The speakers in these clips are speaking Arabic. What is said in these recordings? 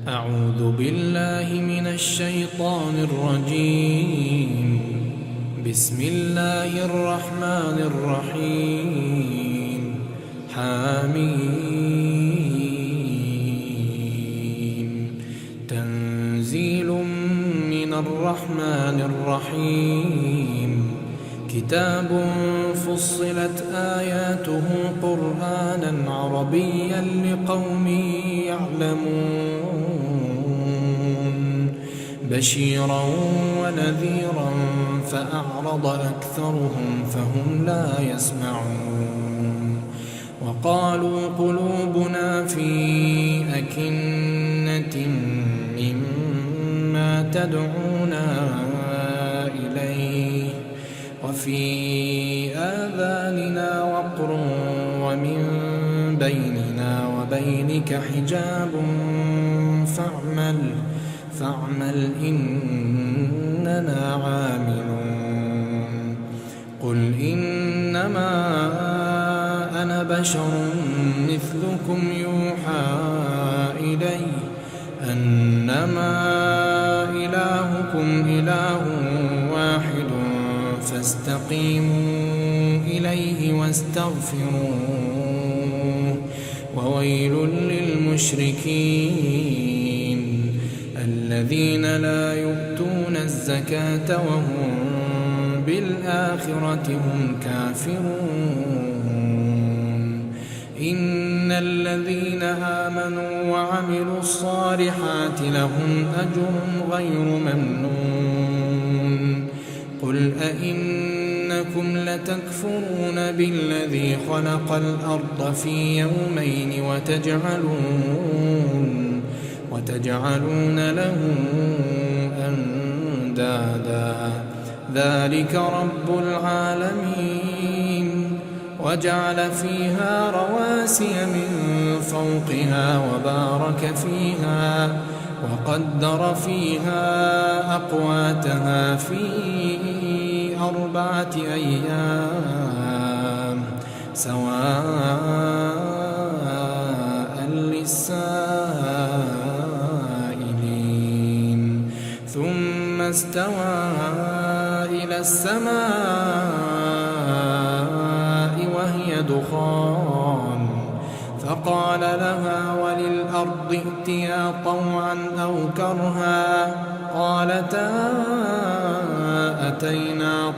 أعوذ بالله من الشيطان الرجيم. بسم الله الرحمن الرحيم. حميم. تنزيل من الرحمن الرحيم. كتاب فصلت آياته قرآنا عربيا لقوم يعلمون، بشيرا ونذيرا فأعرض أكثرهم فهم لا يسمعون. وقالوا قلوبنا في أكنة مما تدعونا إليه وفي آذاننا وقر ومن بيننا وبينك حجاب فاعمل إننا عاملون. قل إنما أنا بشر مثلكم يوحى إلي أنما إلهكم إله واحد فاستقيموا إليه واستغفروه. وويل للمشركين الذين لا يؤتون الزكاة وهم بالآخرة هم كافرون. إن الذين آمنوا وعملوا الصالحات لهم أجر غير ممنون. قل أئنكم لتكفرون بالذي خلق الأرض في يومين وتجعلون له أندادا ذلك رب العالمين. وجعل فيها رواسي من فوقها وبارك فيها وقدر فيها أقواتها في 4 أيام سواء للسائلين. ثم استوى إلى السماء وهي دخان فقال لها وللأرض ائتيا طوعا أو كرها قالتا أتينا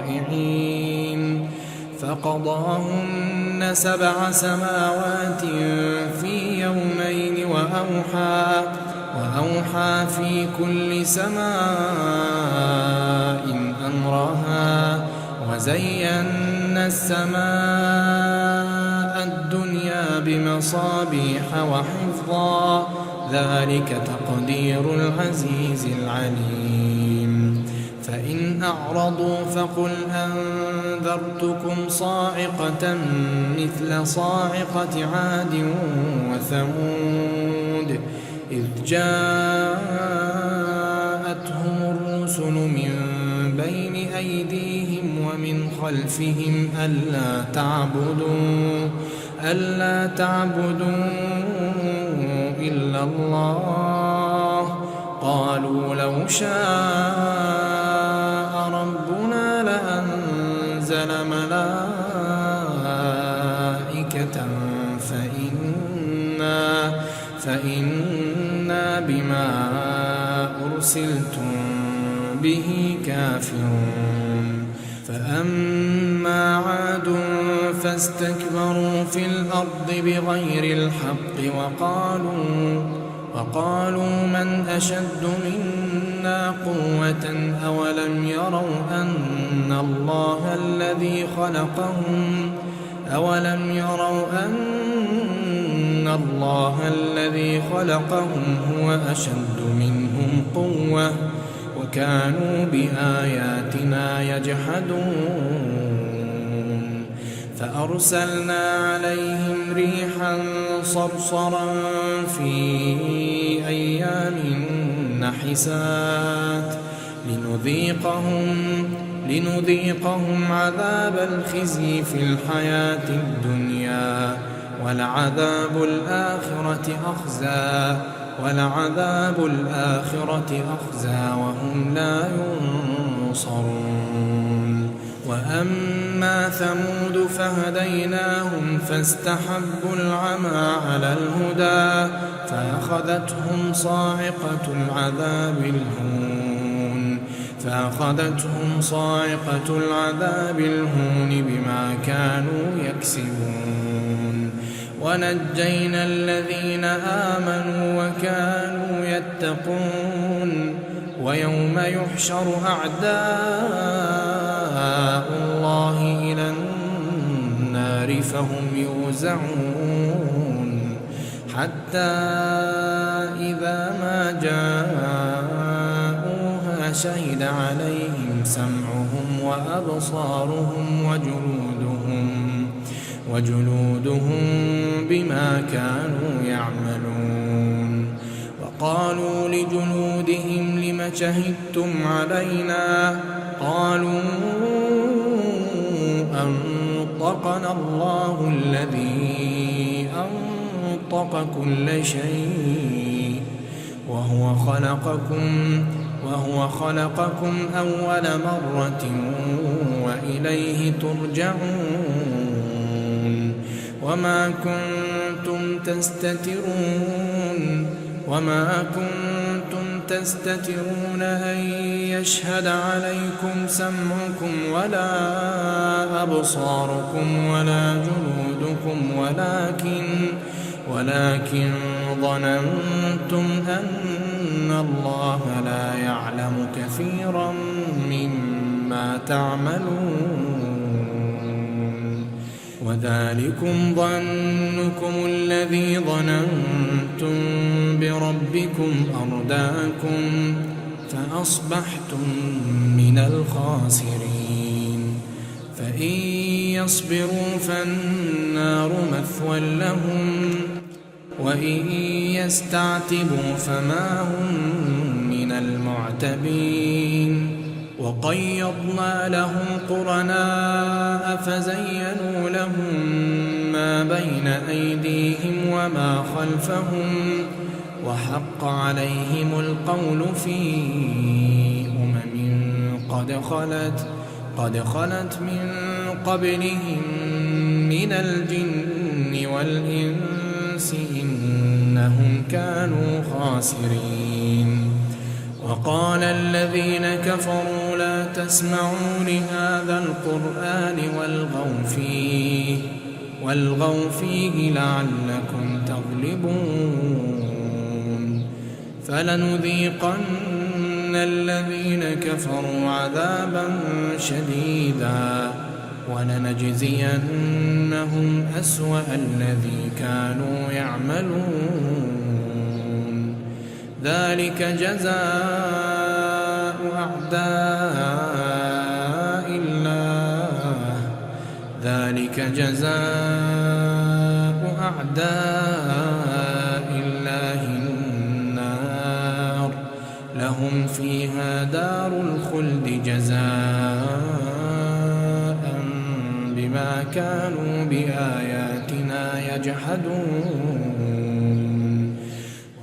طائعين. فقضاهن 7 سماوات في يومين وأوحى في كل سماء أمرها وزينا السماء الدنيا بمصابيح وحفظا ذلك تقدير العزيز العليم. فإن أعرضوا فقل أنذرتكم صاعقة مثل صاعقة عاد وثمود إذ جاءتهم الرسل من بين أيديهم ومن خلفهم ألا تعبدوا إلا الله. قالوا لو شاء ربنا لأنزل ملائكة فإنا بما أرسلتم به كافرون. فأما عاد فاستكبروا في الأرض بغير الحق وقالوا من أشد منا قوة أولم يروا أن الله الذي خلقهم هو أشد منهم قوة وكانوا بآياتنا يجحدون. فأرسلنا عليهم ريحا صرصرا في أيام نحسات لنذيقهم عذاب الخزي في الحياة الدنيا ولعذاب الآخرة أخزى وهم لا ينصرون. وأما ثمود فهديناهم فاستحبوا العمى على الهدى فأخذتهم صاعقة العذاب الهون بما كانوا يكسبون. ونجينا الذين آمنوا وكانوا يتقون. ويوم يحشر أعداء الله إلى النار فهم يوزعون حتى إذا ما جاءوها شهد عليهم سمعهم وأبصارهم وجلودهم بما كانوا يعملون. وقالوا لجلودهم لم شهدتم علينا؟ قالوا أنطقنا الله الذي أنطق كل شيء وهو خلقكم أول مرة وإليه ترجعون. وما كنتم تستترون أن يشهد عليكم سمعكم ولا أبصاركم ولا جلودكم ولكن ظننتم أن الله لا يعلم كثيرا مما تعملون. وذلكم ظنكم الذي ظننتم بربكم أرداكم فأصبحتم من الخاسرين. فإن يصبروا فالنار مثوى لهم وإن يستعتبوا فما هم من المعتبين. وقيضنا لهم قرناء فزينوا لهم ما بين أيديهم وما خلفهم وحق عليهم القول في قد خلت من قبلهم من الجن والإنس إنهم كانوا خاسرين. وقال الذين كفروا لا تسمعوا لهذا القرآن والغوا فيه لعلكم تغلبون. فلنذيقن الذين كفروا عذابا شديدا ولنجزينهم أسوأ الذي كانوا يعملون. ذلك جزاء أعداء الله النار لهم فيها دار الخلد جزاء بما كانوا بآياتنا يجحدون.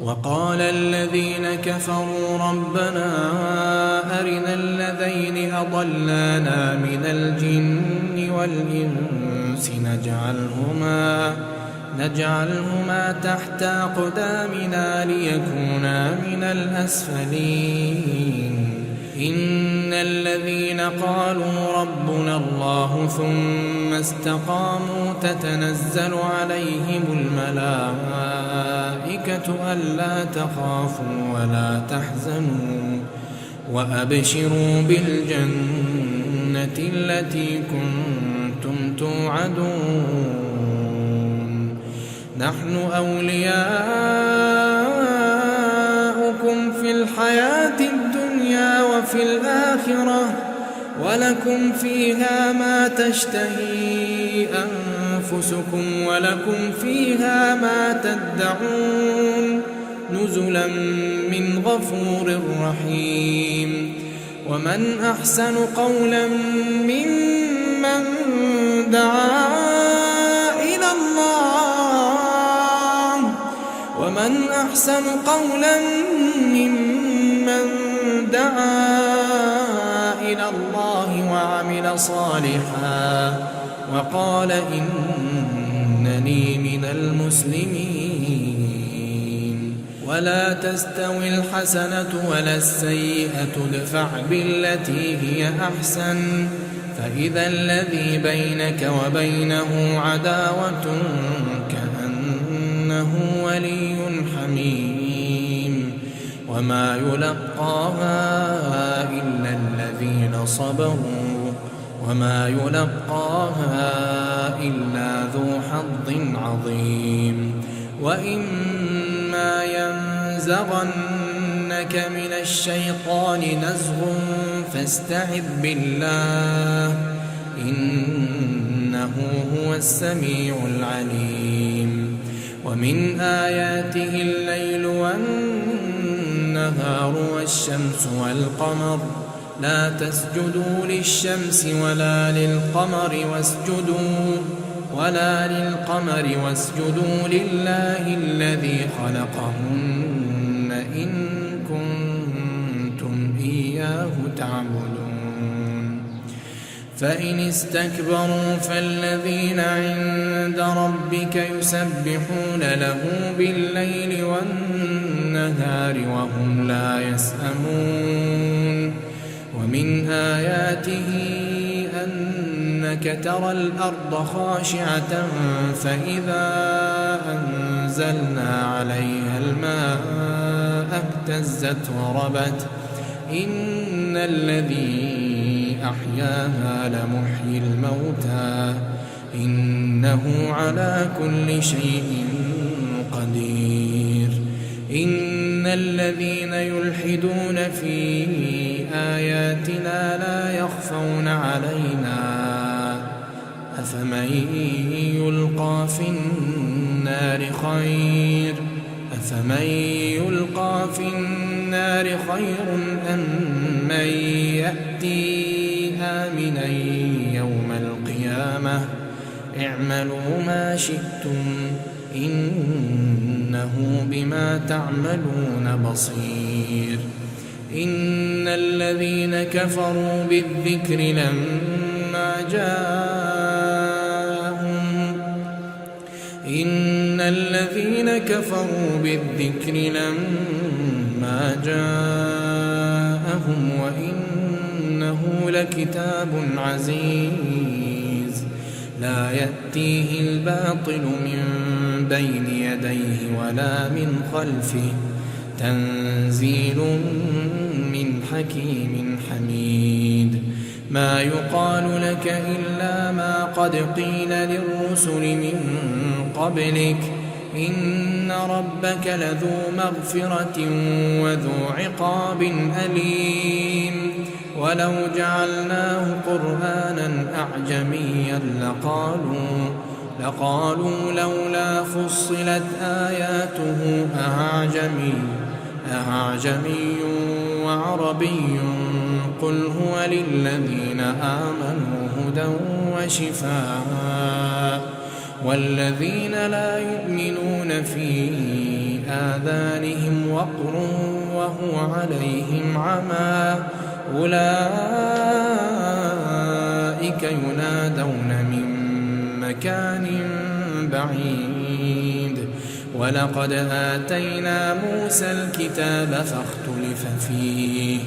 وقال الذين كفروا ربنا أرنا الذين أضلانا من الجن والإنس نجعلهما تحت أقدامنا ليكونا من الأسفلين. إن الذين قالوا ربنا الله ثم استقاموا تتنزل عليهم الملائكة ألا تخافوا ولا تحزنوا وأبشروا بالجنة التي كنتم توعدون. نحن أولياؤكم في الحياة الدنيا وفي الآخرة ولكم فيها ما تشتهي أنفسكم ولكم فيها ما تدعون نزلا من غفور رحيم. ومن أحسن قولا ممن دعا إلى الله أحسن قولا ممن دعا إلى الله وعمل صالحا وقال إنني من المسلمين. ولا تستوي الحسنة ولا السيئة ادفع بالتي هي أحسن فإذا الذي بينك وبينه عداوة كأنه ولي حميم وما يلقاها إلا الذين صبروا وما يلقاها إلا ذو حظ عظيم. وإما ينزغنك من الشيطان نزغ فاستعذ بالله إنه هو السميع العليم. ومن آياته الليل والنهار والشمس والقمر لا تسجدوا للشمس ولا للقمر واسجدوا لله الذي خلقهن إن كنتم إياه تعبدون. فإن استكبروا فالذين عند ربك يسبحون له بالليل والنهار وهم لا يسأمون. ومن آياته أنك ترى الأرض خاشعة فإذا أنزلنا عليها الماء اهتزت وربت إن الذي أحياها لمحيي الموتى إنه على كل شيء قدير. إن الذين يلحدون في آياتنا لا يخفون علينا أفمن يلقى في النار خير أم من يأتي آمنا يوم القيامة اعملوا ما شئتم إنه بما تعملون بصير. إن الذين كفروا بالذكر لما جاءهم وإنه لكتاب عزيز لا يأتيه الباطل من بين يديه ولا من خلفه تنزيل من حكيم حميد. ما يقال لك إلا ما قد قيل للرسل من قبلك إن ربك لذو مغفرة وذو عقاب أليم. ولو جعلناه قرآنا أعجميا لقالوا لولا فصلت آياته أعجمي وعربي قل هو للذين آمنوا هدى وشفاء والذين لا يؤمنون في آذانهم وقر وهو عليهم عمى أولئك ينادون من مكان بعيد. ولقد آتينا موسى الكتاب فاختلف فيه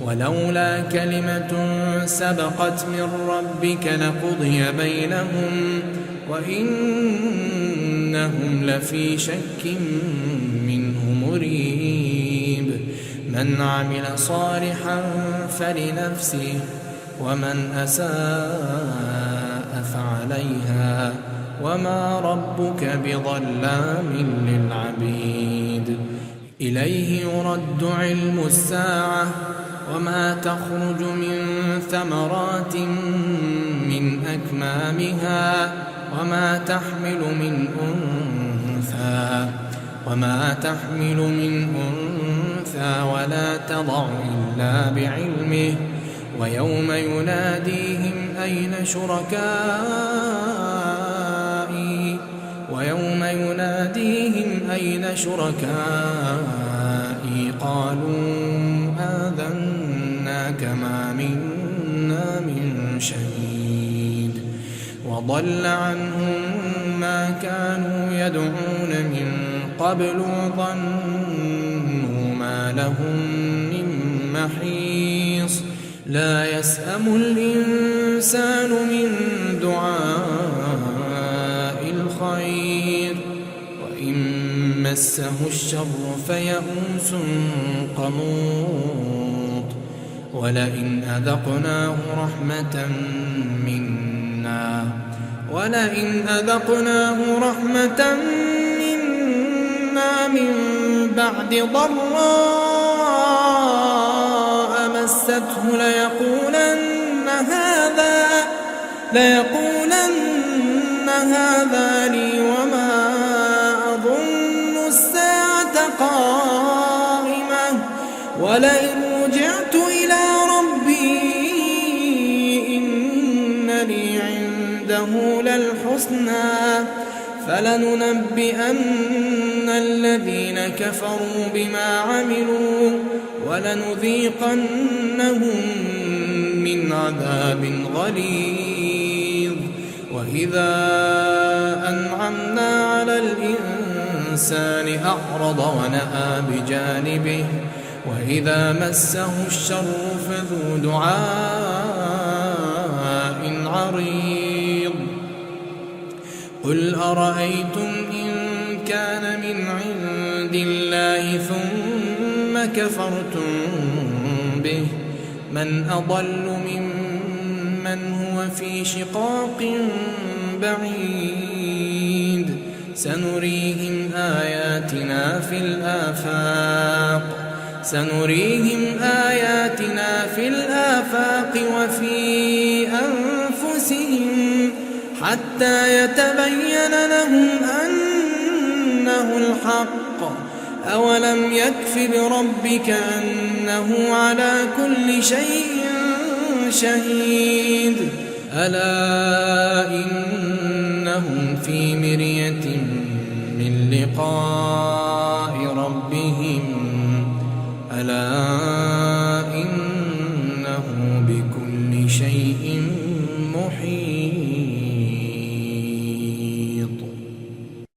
ولولا كلمة سبقت من ربك لقضي بينهم وإنهم لفي شك منه مريب. من عمل صالحا فلنفسه ومن أساء فعليها وما ربك بظلام للعبيد. إليه يرد علم الساعة وما تخرج من ثمرات من أكمامها وما تحمل من أنثى ولا تضع إلا بعلمه ويوم يناديهم أين شركائي ويوم يناديهم أين شركائي قالوا آذناك ما منا من شهيد وضل عنهم ما كانوا يدعون من قبل وظنوا ما لهم من محيص لا يسأم الإنسان من دعاء الخير وإن مسه الشر فيئوس قنوط ولئن أذقناه رحمة منا من بعد ضراء مسته ليقولن هذا لي وما أظن الساعة قائمة ولئن رجعت إلى ربي إن لي عنده للحسنى فلننبئن الذين كفروا بما عملوا ولنذيقنهم من عذاب غليظ وإذا أنعمنا على الإنسان أعرض ونأى بجانبه وإذا مسه الشر فذو دعاء عريض قل أرأيتم إن كان من عند الله ثم كفرتم به من أضل ممن هو في شقاق بعيد سنريهم آياتنا في الآفاق وفي أنفسهم حتى يتبين لهم أنه الحق أولم يكف بربك أنه على كل شيء شهيد ألا إنهم في مرية من لقاء ربهم